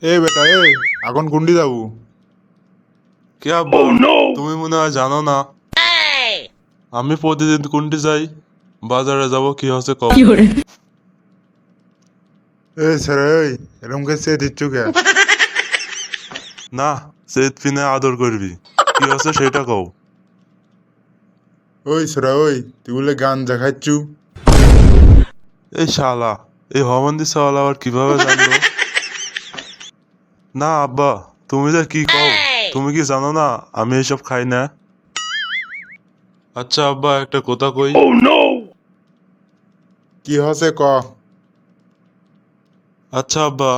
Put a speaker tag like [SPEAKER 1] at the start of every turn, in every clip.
[SPEAKER 1] এ বেটা এখন কুন্ডি যাবো?
[SPEAKER 2] কে আব্বা? তুমি মনে হয় জানো না আমি প্রতিদিন কোনটি যাই। বাজারে যাব, কি হচ্ছে কও।
[SPEAKER 1] স্যার এরকম কে চেয়ে দিচ্ছ কে?
[SPEAKER 2] না, সেদ পিনে আদর করবি, কি হচ্ছে সেটা কও।
[SPEAKER 1] স্যার তুই বলে গান দেখাচ্ছু?
[SPEAKER 2] এই শালা, এই হমন্দি শালা আবার কিভাবে জানলো? না আব্বা, তুমি যে কি কও, তুমি কি জানো না আমি এসব খাই না। আচ্ছা আব্বা, একটা কথা কই।
[SPEAKER 1] কি হচ্ছে ক?
[SPEAKER 2] আচ্ছা আব্বা,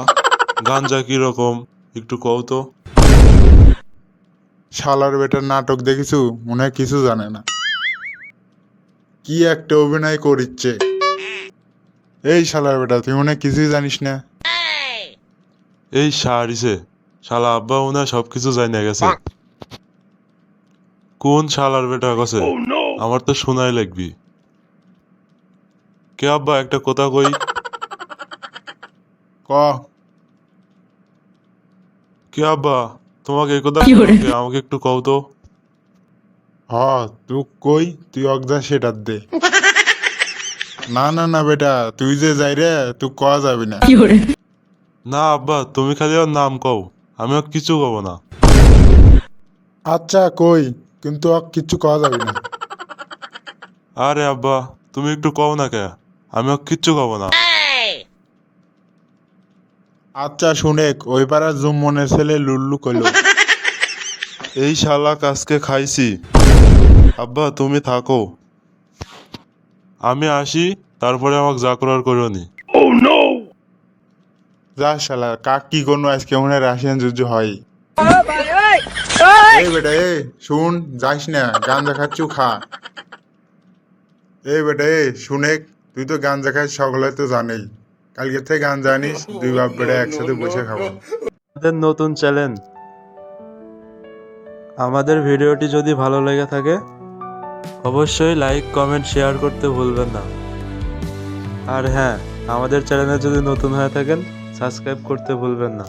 [SPEAKER 2] গাঞ্জা কি রকম একটু কও তো।
[SPEAKER 1] শালার বেটার নাটক দেখিছু, মনে হয় কিছু জানে না। কি একটা অভিনয় করিচ্ছে। এই শালার বেটা, তুই মনে হয় কিছুই জানিস না।
[SPEAKER 2] এই সারিছে শালা, আব্বা মনে হয় সবকিছু জানা গেছে। কোন শালার বেটা গেছে? আমার তো শোনাই লাগবি। কে আব্বা, একটা কথা কই।
[SPEAKER 1] ক।
[SPEAKER 2] কে আব্বা, তোমাকে এই কথা কে? আমাকে একটু কও তো।
[SPEAKER 1] হ, তুই কই, তুই অগজা সেটার দে। না না না বেটা, তুই যে যাই রে, তুই ক যাবি না।
[SPEAKER 2] না আব্বা, তুমি খালি ওর নাম কও, আমি ওকে কিছু কব না।
[SPEAKER 1] আচ্ছা কই, কিন্তু কিচ্ছু কওয়া যাবি না।
[SPEAKER 2] আরে আব্বা, তুমি একটু কও না কে, আমি ওকে কিচ্ছু কব না।
[SPEAKER 1] আচ্ছা শুনেক, ওই পাড়ার জুম্মনের ছেলে লুল্লু কইলো।
[SPEAKER 2] এই শালা কাজকে খাইছি। আব্বা তুমি থাকো, আমি আসি, তারপরে আমাকে যা করার করো নি।
[SPEAKER 1] যা শালা, কাক কি কোনো আজকে মনে হয় রাশিয়ান যুদ্ধ হয়। এই বেটা শুন, যাস না, গাঞ্জা খাচ্ছু খা। এই বেটা শুনেক, তুই তো গাঞ্জা খাস, সকলে তো জানেই। কালকে থেকে গাঞ্জা আনিস, দুই বাপ বেটা একসাথে বসে খাবো।
[SPEAKER 2] আমাদের নতুন চ্যালেঞ্জ। আমাদের ভিডিওটি যদি ভালো লেগে থাকে অবশ্যই লাইক কমেন্ট শেয়ার করতে ভুলবেন না। আর হ্যাঁ, আমাদের চ্যানেলে যদি নতুন হয়ে থাকেন সাবস্ক্রাইব করতে ভুলবেন না।